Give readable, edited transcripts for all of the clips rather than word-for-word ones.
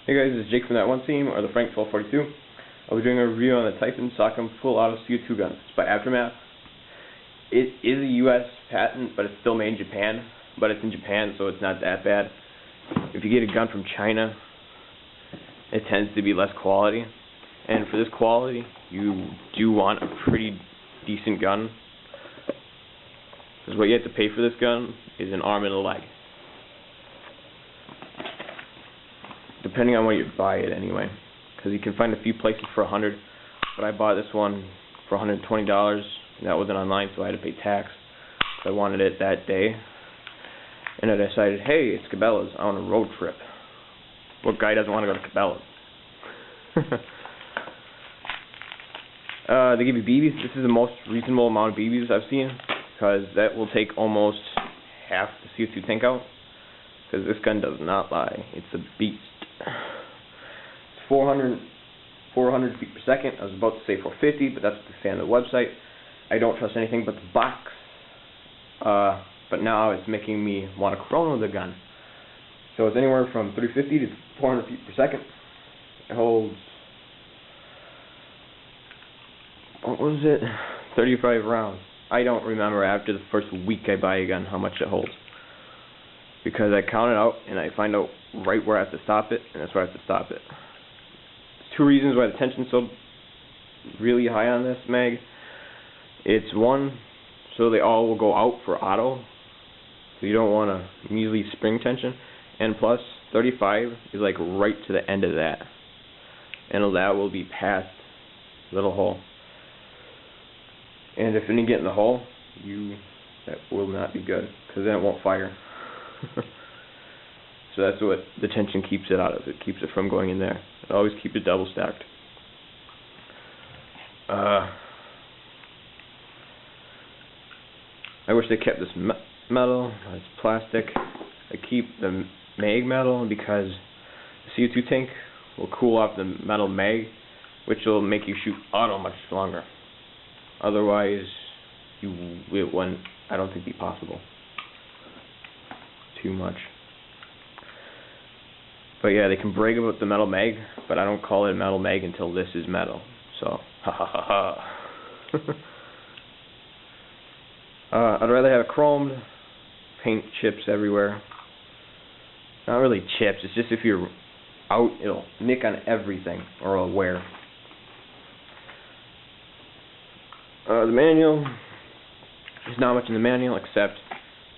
Hey guys, this is Jake from That One Team, or the Frank 1242. I'll be doing a review on the Typhon Socom full auto CO2 gun. It's by Aftermath. It is a US patent, but it's still made in Japan. But it's in Japan, so it's not that bad. If you get a gun from China, it tends to be less quality. And for this quality, you do want a pretty decent gun. Because what you have to pay for this gun is an arm and a leg. Depending on where you buy it anyway, because you can find a few places for $100, but I bought this one for $120, and that wasn't online, so I had to pay tax. So I wanted it that day, and I decided, hey, it's Cabela's, I want a road trip. What guy doesn't want to go to Cabela's? They give you BBs. This is the most reasonable amount of BBs I've seen, because that will take almost half the CO2 tank out, because this gun does not lie. It's a beast. It's 400 feet per second. I was about to say 450, but that's what they say on the website. I don't trust anything but the box. But now it's making me want to chrono the gun. So it's anywhere from 350 to 400 feet per second. It holds, what was it? 35 rounds. I don't remember after the first week I buy a gun how much it holds, because I count it out and I find out right where I have to stop it, and that's where I have to stop it. There's two reasons why the tension's so really high on this mag. It's one, so they all will go out for auto, so you don't want to immediately spring tension, and plus 35 is like right to the end of that, and that will be past little hole. And if you get in the hole, that will not be good, because then it won't fire. So that's what the tension keeps it out of. It keeps it from going in there. I always keep it double stacked. I wish they kept this metal. It's plastic. I keep the mag metal because the CO2 tank will cool off the metal mag, which will make you shoot auto much longer. Otherwise, it wouldn't, I don't think, be possible. Too much. But yeah, they can brag about the metal mag, but I don't call it a metal mag until this is metal. So, ha ha ha ha. I'd rather have it chromed, paint chips everywhere. Not really chips, it's just if you're out, it'll nick on everything, or it'll wear. The manual, there's not much in the manual except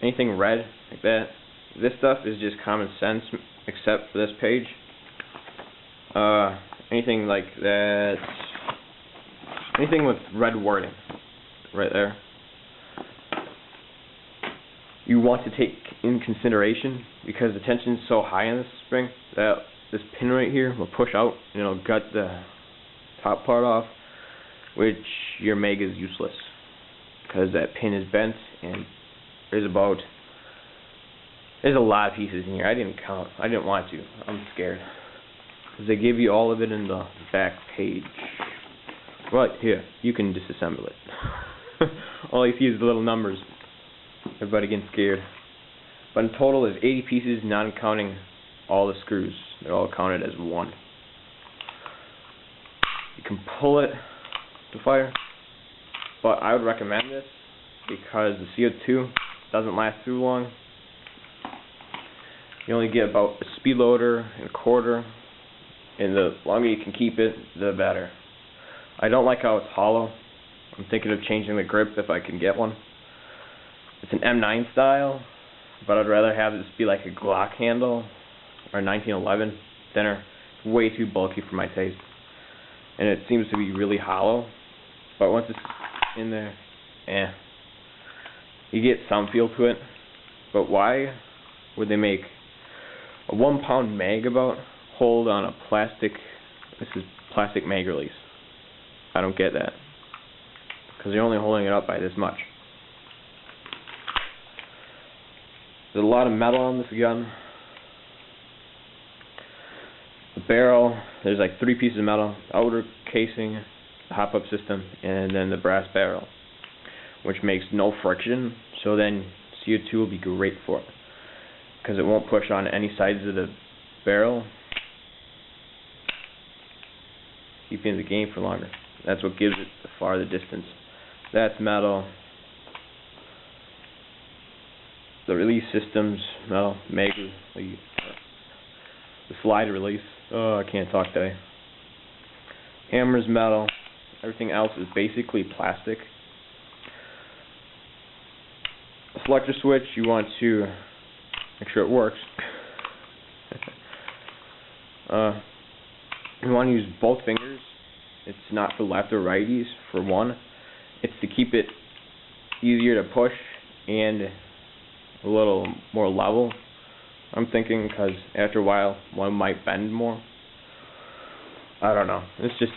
anything red like that. This stuff is just common sense, except for this page. Anything like that, anything with red wording, right there, you want to take in consideration, because the tension is so high on this spring that this pin right here will push out and it'll gut the top part off, which your mag is useless, because that pin is bent, and there's a lot of pieces in here. I didn't count. I didn't want to. I'm scared, because they give you all of it in the back page. Right here, you can disassemble it. All you see is the little numbers. Everybody getting scared. But in total, there's 80 pieces, not counting all the screws. They're all counted as one. You can pull it to fire, but I would recommend this because the CO2 doesn't last too long. You only get about a speed loader and a quarter, and the longer you can keep it, the better. I don't like how it's hollow. I'm thinking of changing the grip if I can get one. It's an M9 style, but I'd rather have this be like a Glock handle or a 1911 thinner. It's way too bulky for my taste, and it seems to be really hollow. But once it's in there, you get some feel to it. But why would they make a 1 pound mag hold on a plastic? This is plastic mag release. I don't get that, because you're only holding it up by this much. There's a lot of metal on this gun. The barrel, there's like 3 pieces of metal: outer casing, the hop-up system, and then the brass barrel, which makes no friction, so then CO2 will be great for it, because it won't push on any sides of the barrel. keep you in the game for longer. That's what gives it the farther distance. That's metal. The release system's metal. Mega. The slide release. Oh, I can't talk today. Hammer's metal. Everything else is basically plastic. A selector switch, you want to make sure it works. You want to use both fingers. It's not for left or righties, for one. It's to keep it easier to push and a little more level, I'm thinking, because after a while one might bend more. I don't know. It's just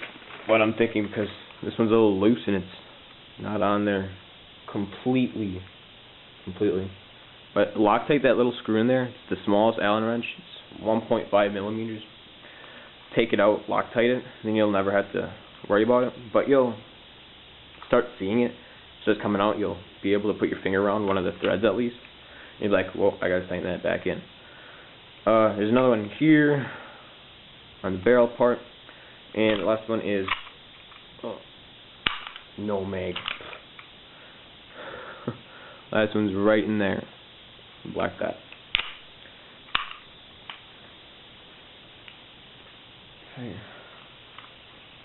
what I'm thinking, because this one's a little loose and it's not on there completely. But Loctite, that little screw in there, it's the smallest Allen wrench. It's 1.5 millimeters. Take it out, Loctite it, then you'll never have to worry about it. But you'll start seeing it. So it's coming out, you'll be able to put your finger around one of the threads at least. And you're like, whoa, I gotta tighten that back in. There's another one here on the barrel part. And the last one is no mag. Last one's right in there. Black that. Okay.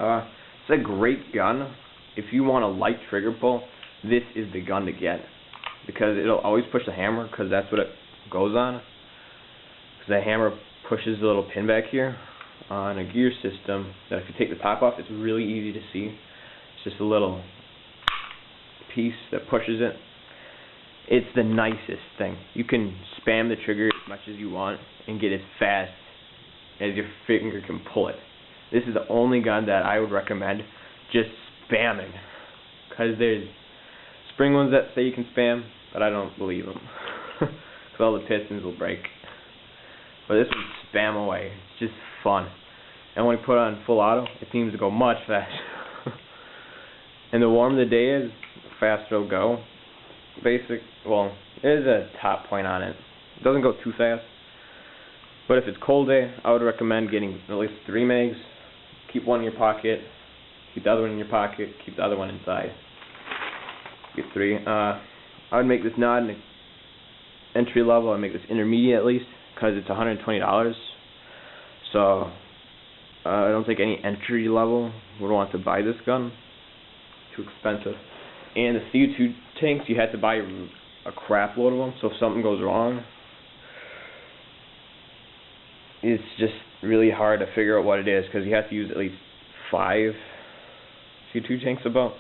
It's a great gun. If you want a light trigger pull, this is the gun to get, because it'll always push the hammer, because that's what it goes on. Because the hammer pushes the little pin back here on a gear system that if you take the top off, it's really easy to see. It's just a little piece that pushes it. It's the nicest thing. You can spam the trigger as much as you want and get as fast as your finger can pull it. This is the only gun that I would recommend just spamming, because there's spring ones that say you can spam, but I don't believe them, because all the pistons will break. But this one's spam away. It's just fun. And when you put it on full auto, it seems to go much faster. And the warmer the day is, the faster it'll go. Well, there's a top point on it. It doesn't go too fast. But if it's cold day, I would recommend getting at least 3 mags. Keep one in your pocket. Keep the other one in your pocket. Keep the other one inside. Get 3. I would make this not an entry level. I'd make this intermediate at least, because it's $120. So I don't think any entry level would want to buy this gun. Too expensive. And the CO2 tanks, you have to buy a crap load of them. So if something goes wrong, it's just really hard to figure out what it is, because you have to use at least 5 CO2 tanks about,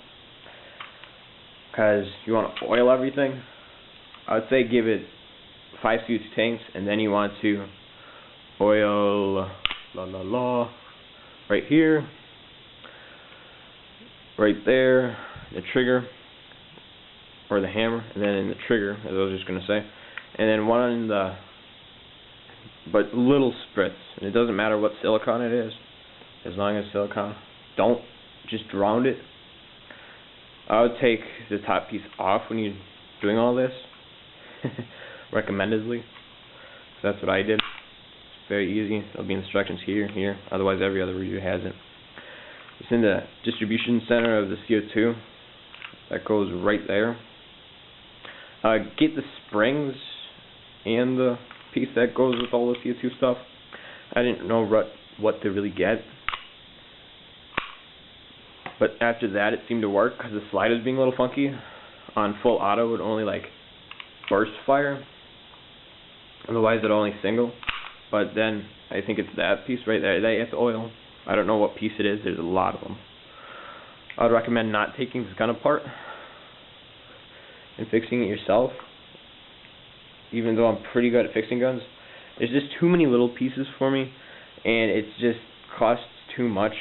because you want to oil everything. I would say give it 5 CO2 tanks, and then you want to oil right here, right there, the trigger, or the hammer, and then in the trigger, as I was just going to say, and then one on the, but little spritz, and it doesn't matter what silicone it is, as long as silicone. Don't just round it. I would take the top piece off when you're doing all this, recommendedly. So that's what I did. It's very easy. There'll be instructions here. Otherwise, every other review has it. It's in the distribution center of the CO2. That goes right there. Get the springs and the piece that goes with all the CO2 stuff. I didn't know what to really get, but after that it seemed to work, because the slide was being a little funky. On full auto it would only like burst fire, otherwise it only single. But then I think it's that piece right there that you have to oil. I don't know what piece it is. There's a lot of them. I would recommend not taking this gun apart and fixing it yourself. Even though I'm pretty good at fixing guns, there's just too many little pieces for me, and it just costs too much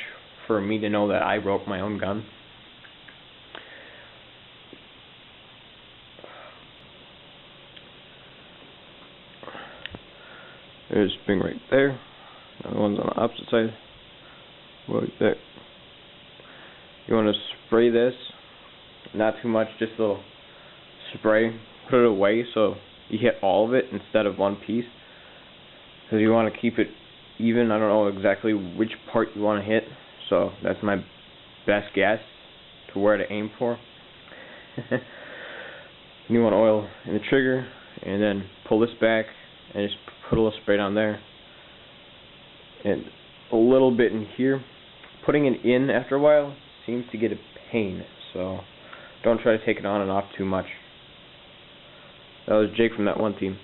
for me to know that I broke my own gun. There's a spring right there. Another one's on the opposite side. Right there. You want to spray this, not too much, just a little spray. Put it away so you hit all of it instead of one piece, because you want to keep it even. I don't know exactly which part you want to hit, so that's my best guess to where to aim for. You want oil in the trigger, and then pull this back and just put a little spray down there and a little bit in here. Putting it in after a while seems to get a pain, so don't try to take it on and off too much. That was Jake from That One Team.